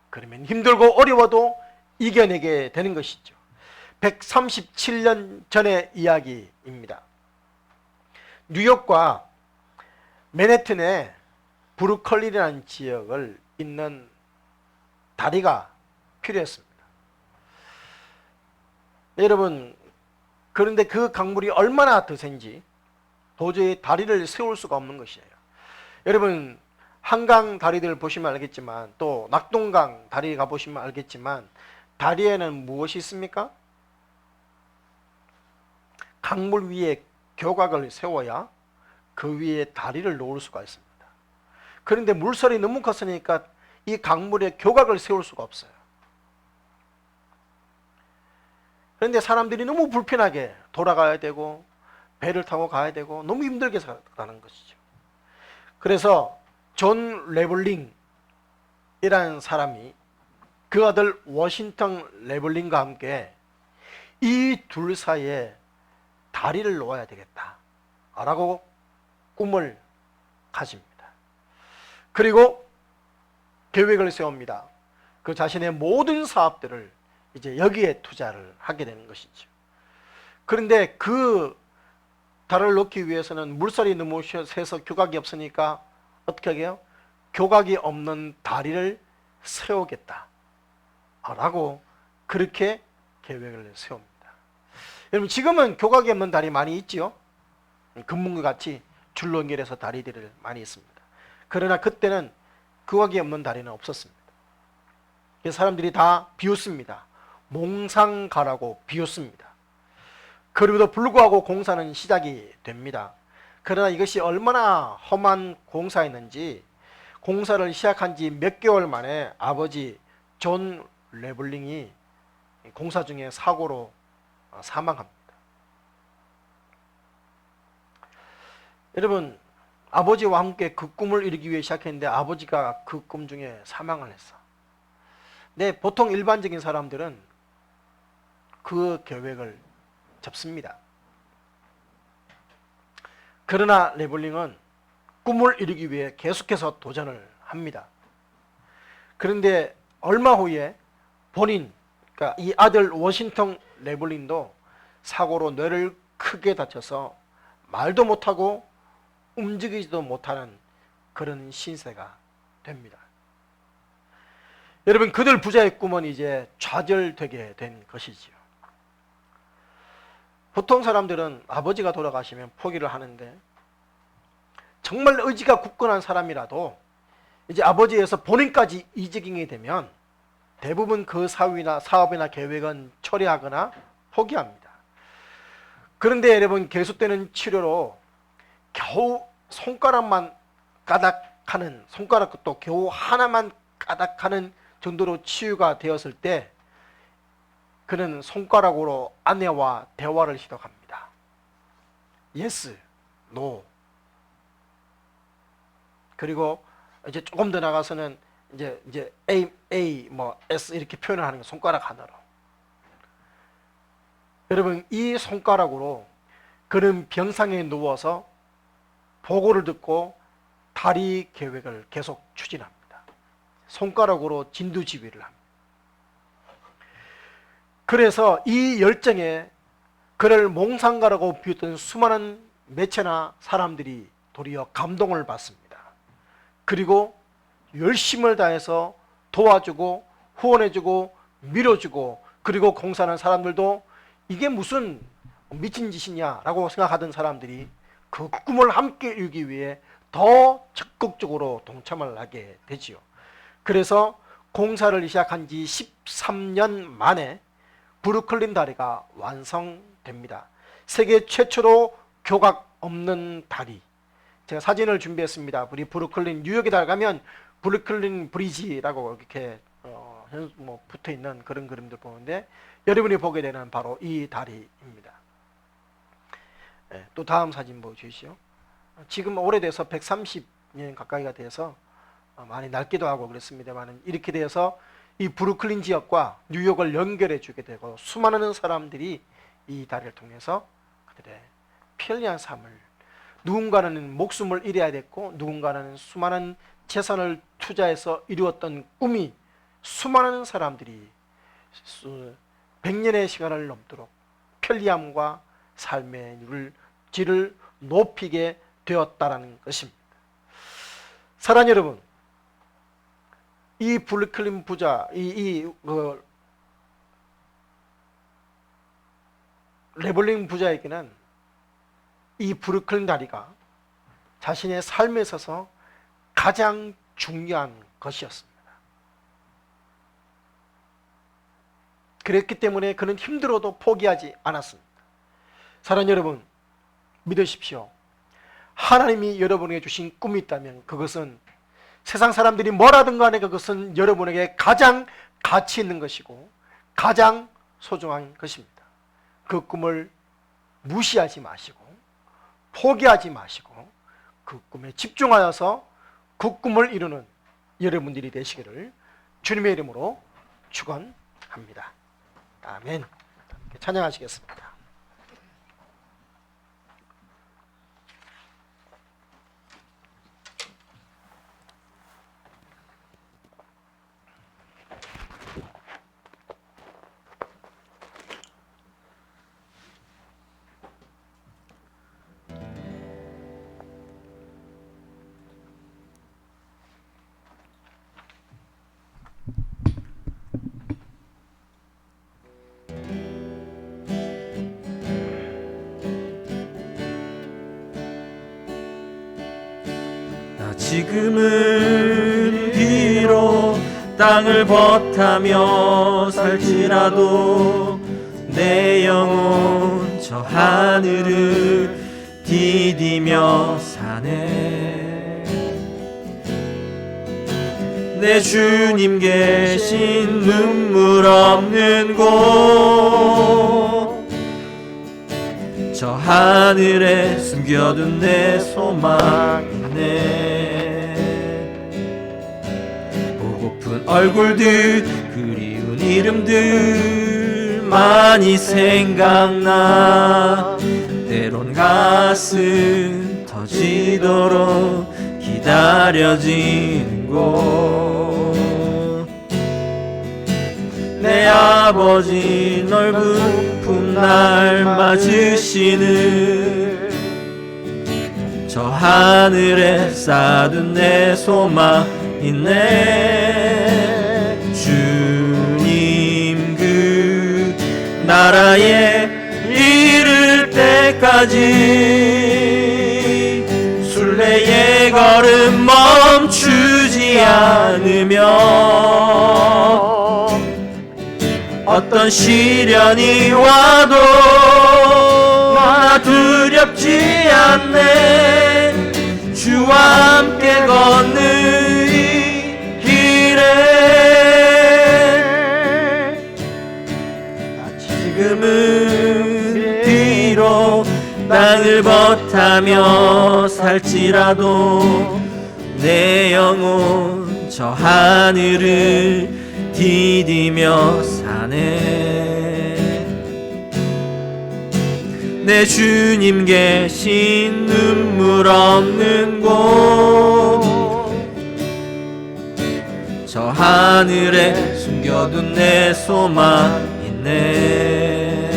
그러면 힘들고 어려워도 이겨내게 되는 것이죠. 137년 전의 이야기입니다. 뉴욕과 맨해튼의 브루클린이라는 지역을 잇는 다리가 필요했습니다. 여러분, 그런데 그 강물이 얼마나 드센지 도저히 다리를 세울 수가 없는 것이에요. 여러분, 한강 다리들 보시면 알겠지만 또 낙동강 다리 가보시면 알겠지만 다리에는 무엇이 있습니까? 강물 위에 교각을 세워야 그 위에 다리를 놓을 수가 있습니다. 그런데 물살이 너무 컸으니까 이 강물에 교각을 세울 수가 없어요. 그런데 사람들이 너무 불편하게 돌아가야 되고 배를 타고 가야 되고 너무 힘들게 살아가는 것이죠. 그래서 존 레블링이라는 사람이 그 아들 워싱턴 레블링과 함께 이 둘 사이에 다리를 놓아야 되겠다 라고 꿈을 가집니다. 그리고 계획을 세웁니다. 그 자신의 모든 사업들을 이제 여기에 투자를 하게 되는 것이죠. 그런데 그 다리를 놓기 위해서는 물살이 너무 세서 교각이 없으니까 어떻게 하게요? 교각이 없는 다리를 세우겠다 라고 그렇게 계획을 세웁니다. 여러분, 지금은 교각이 없는 다리 많이 있지요. 금문과 같이 줄로 연결해서 다리들을 많이 있습니다. 그러나 그때는 교각이 없는 다리는 없었습니다. 그래서 사람들이 다 비웃습니다. 몽상가라고 비웃습니다. 그럼에도 불구하고 공사는 시작이 됩니다. 그러나 이것이 얼마나 험한 공사였는지 공사를 시작한 지 몇 개월 만에 아버지 존 레블링이 공사 중에 사고로 사망합니다. 여러분, 아버지와 함께 그 꿈을 이루기 위해 시작했는데 아버지가 그 꿈 중에 사망을 했어. 근데 보통 일반적인 사람들은 그 계획을 접습니다. 그러나 레블링은 꿈을 이루기 위해 계속해서 도전을 합니다. 그런데 얼마 후에 본인 그러니까 이 아들 워싱턴 레블린도 사고로 뇌를 크게 다쳐서 말도 못하고 움직이지도 못하는 그런 신세가 됩니다. 여러분, 그들 부자의 꿈은 이제 좌절되게 된 것이지요. 보통 사람들은 아버지가 돌아가시면 포기를 하는데, 정말 의지가 굳건한 사람이라도 이제 아버지에서 본인까지 이직이 되면 대부분 그 사업이나 계획은 처리하거나 포기합니다. 그런데 여러분, 계속되는 치료로 겨우 손가락만 까닥하는, 손가락도 겨우 하나만 까닥하는 정도로 치유가 되었을 때 그는 손가락으로 아내와 대화를 시작합니다. Yes, No. 그리고 이제 조금 더 나가서는 이제 A, 뭐 S 이렇게 표현을 하는 거, 손가락 하나로. 여러분, 이 손가락으로 그는 병상에 누워서 보고를 듣고 다리 계획을 계속 추진합니다. 손가락으로 진두지휘를 합니다. 그래서 이 열정에 그를 몽상가라고 비웃던 수많은 매체나 사람들이 도리어 감동을 받습니다. 그리고 열심을 다해서 도와주고 후원해주고 밀어주고, 그리고 공사하는 사람들도 이게 무슨 미친 짓이냐라고 생각하던 사람들이 그 꿈을 함께 이루기 위해 더 적극적으로 동참을 하게 되지요. 그래서 공사를 시작한 지 13년 만에 브루클린 다리가 완성됩니다. 세계 최초로 교각 없는 다리. 제가 사진을 준비했습니다. 우리 브루클린, 뉴욕에 가면 브루클린 브리지라고 이렇게 뭐 붙어 있는 그런 그림들 보는데, 여러분이 보게 되는 바로 이 다리입니다. 네, 또 다음 사진 보여주시죠. 지금 오래돼서 130년 가까이가 돼서 많이 낡기도 하고 그렇습니다만, 이렇게 돼서 이 브루클린 지역과 뉴욕을 연결해 주게 되고, 수많은 사람들이 이 다리를 통해서 그들의 편리한 삶을, 누군가는 목숨을 잃어야 됐고 누군가는 수많은 재산을 투자해서 이루었던 꿈이 수많은 사람들이 100년의 시간을 넘도록 편리함과 삶의 질을 높이게 되었다라는 것입니다. 사랑하는 여러분, 이 브루클린 부자, 레블린 부자에게는 이 브루클린 다리가 자신의 삶에 있어서 가장 중요한 것이었습니다. 그랬기 때문에 그는 힘들어도 포기하지 않았습니다. 사랑하는 여러분, 믿으십시오. 하나님이 여러분에게 주신 꿈이 있다면 그것은 세상 사람들이 뭐라든 간에 그것은 여러분에게 가장 가치 있는 것이고 가장 소중한 것입니다. 그 꿈을 무시하지 마시고 포기하지 마시고 그 꿈에 집중하여서 그 꿈을 이루는 여러분들이 되시기를 주님의 이름으로 축원합니다. 아멘. 찬양하시겠습니다.
지금은 비록 땅을 벗하며 살지라도 내 영혼 저 하늘을 디디며 사네. 내 주님 계신 눈물 없는 곳, 저 하늘에 숨겨둔 내 소망이네. 보고픈 얼굴들, 그리운 이름들 많이 생각나. 때론 가슴 터지도록 기다려지는 곳.
내 아버지 넓은 품날 맞으시는 저 하늘에 쌓둔 내 소망 있네. 주님 그 나라에 이를 때까지 순례의 걸음 멈추지 않으며 어떤 시련이 와도 나 두렵지 않네. 주와 함께 걷는 이 길에 지금은 비록 땅을 벗하며 살지라도 내 영혼 저 하늘을 디디며 사네. 내 주님 계신 눈물 없는 곳 저 하늘에 숨겨둔 내 소망 있네.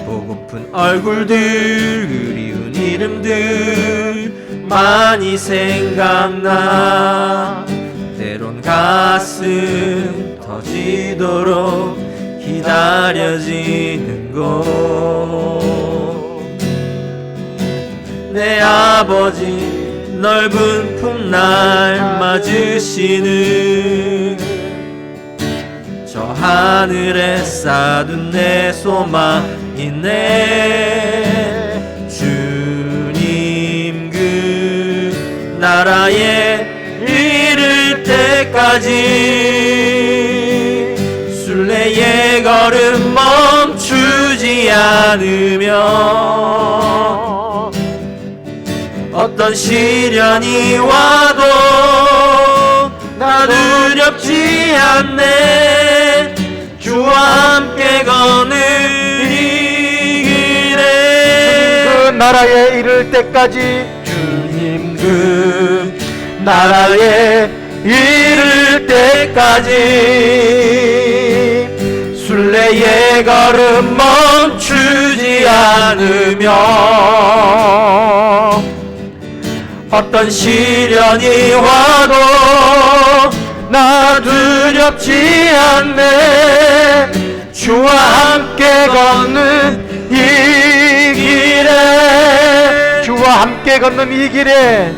보고픈 얼굴들 그리운 이름들 많이 생각나. 때론 가슴 터지도록 기다려지는 곳 내 아버지 넓은 품날 맞으시는 저 하늘에 쌓둔 내 소망 있네. 주님 그 나라에 이를 때까지 순례의 걸음 멈추지 않으며 어떤 시련이 와도 나 두렵지 않네. 주와 함께 걷는 이 길에
그 나라에 이를 때까지
주님 그 나라에 이를 때까지 순례의 걸음 멈추지 않으며 어떤 시련이 와도 나 두렵지 않네. 주와 함께 걷는 이 길에
주와 함께 걷는 이 길에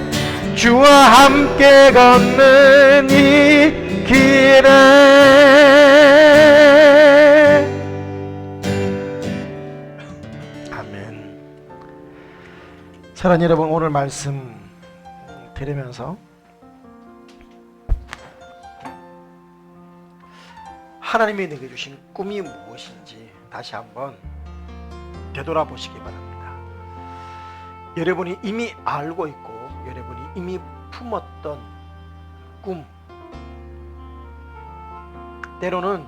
주와 함께 걷는 이 길에 아멘. 사랑하는 여러분, 오늘 말씀 들으면서 하나님이 내게 주신 꿈이 무엇인지 다시 한번 되돌아보시기 바랍니다. 여러분이 이미 알고 있고 여러분이 이미 품었던 꿈, 때로는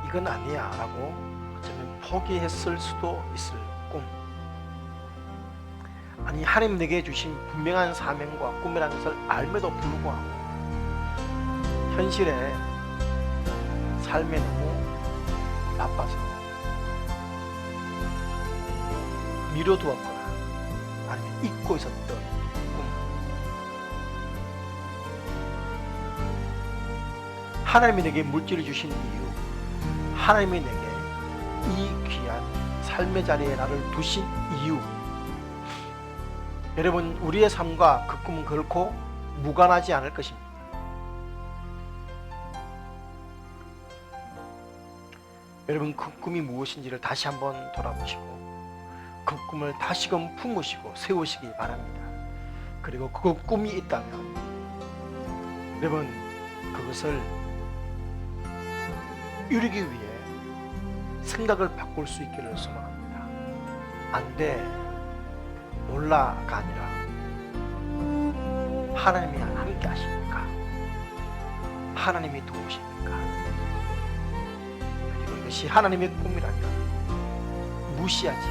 이건 아니야 라고 어쩌면 포기했을 수도 있을 꿈, 아니 하나님 내게 주신 분명한 사명과 꿈이라는 것을 알면도 불구하고 현실에 삶에 너무 바빠서 미뤄두었거나 아니면 잊고 있었던 꿈, 하나님이 내게 물질을 주신 이유, 하나님이 내게 이 귀한 삶의 자리에 나를 두신 이유, 여러분 우리의 삶과 그 꿈은 결코 무관하지 않을 것입니다. 여러분 그 꿈이 무엇인지를 다시 한번 돌아보시고 그 꿈을 다시금 품으시고 세우시기 바랍니다. 그리고 그 꿈이 있다면 여러분 그것을 이루기 위해 생각을 바꿀 수 있기를 소망합니다. 안 돼, 몰라가 아니라 하나님이 함께 하십니까? 하나님이 도우십니까? 그리고 이것이 하나님의 꿈이라면 무시하지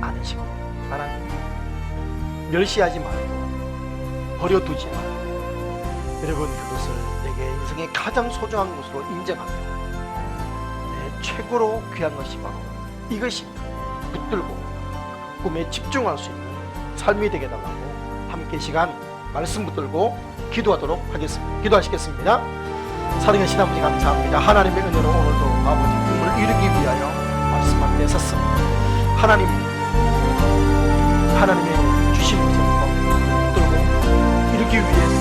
않으시고 바랍니다. 멸시하지 말고 버려두지만 여러분 그것을 내게 인생의 가장 소중한 것으로 인정하며 내 최고로 귀한 것이 바로 이것입니다. 붙들고 꿈에 집중할 수 있는 삶이 되게 달라고 함께 시간 말씀 붙들고 기도하도록 하겠습니다. 기도하시겠습니다. 사랑하신 아버지 감사합니다. 하나님의 은혜로 오늘도 아버지 꿈을 이루기 위하여 말씀 앞에 섰습니다. 하나님의 주신 것을 붙들고 이루기 위해서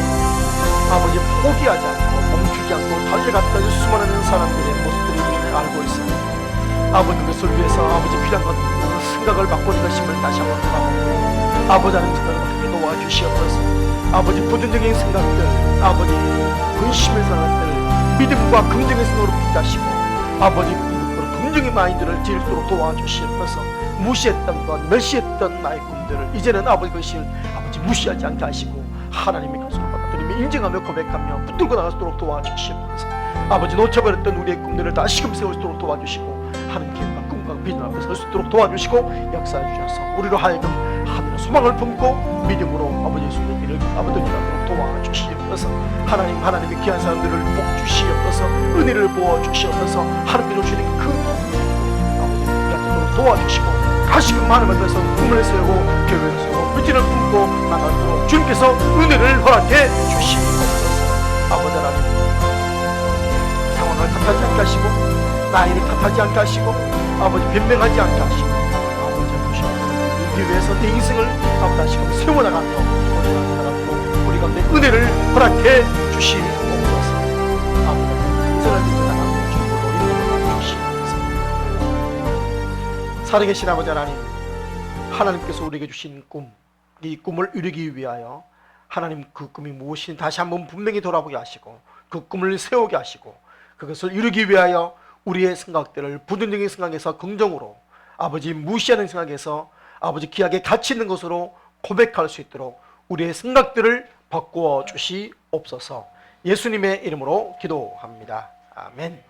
아버지 포기하지 않고 멈추지 않고 달려갔던 수많은 사람들의 모습들이 우리는 알고 있습니다. 아버지 그것을 위해서 아버지 필요한 것 생각을 바꾸는 것임을 다시 한번 돌아보고 아버지 하나님 생각을 어떻게 도와주시옵소서. 아버지 부정적인 생각들, 아버지 근심의 생각들, 믿음과 긍정의 생각으로 붙잡으시고 아버지 긍정의 마인드를 지을수록 도와주시옵소서. 무시했던 것, 멸시했던 나의 꿈들을 이제는 아버지 것을 아버지 무시하지 않게 하시고 하나님의 것으로 받아들이며 인정하며 고백하며 붙들고 나가도록 도와주시옵소서. 아버지 놓쳐버렸던 우리의 꿈들을 다시금 세울 수 있도록 도와주시고 하나님께 꿈과 비전 앞에 설 수 있도록 도와주시고 역사해 주셔서 우리로 하여금 하늘의 소망을 품고 믿음으로 아버지 예수님의 길을 아버지하도록 도와주시옵소서. 하나님의 귀한 사람들을 복 주시옵소서. 은혜를 부어 주시옵소서. 하나님께 주시는 그 아버지 우리한테 도와주시고 다시금 하나님 앞에서 꿈을 세우고 계획을 세우고 비전을 품고 나가도록 주님께서 은혜를 허락해 주시옵소서. 아버지 하나님 상황을 탓하지 않게 하시고 나이를 탓하지 않게 하시고 아버지 변명하지 않게 하시고 아버지 주시옵소서. 이기 위해서 내 인생을 아버지 다시금 세워나가며 우리 가운데 은혜를 허락해 주시옵소서. 아버지 인생을 믿고 나가고 주님으로 인도해 주시옵소서. 살아계신 아버지 하나님께서 우리에게 주신 꿈, 이 꿈을 이루기 위하여 하나님 그 꿈이 무엇인지 다시 한번 분명히 돌아보게 하시고 그 꿈을 세우게 하시고 그것을 이루기 위하여 우리의 생각들을 부정적인 생각에서 긍정으로 아버지 무시하는 생각에서 아버지 귀하게 가치 있는 것으로 고백할 수 있도록 우리의 생각들을 바꾸어 주시옵소서. 예수님의 이름으로 기도합니다. 아멘.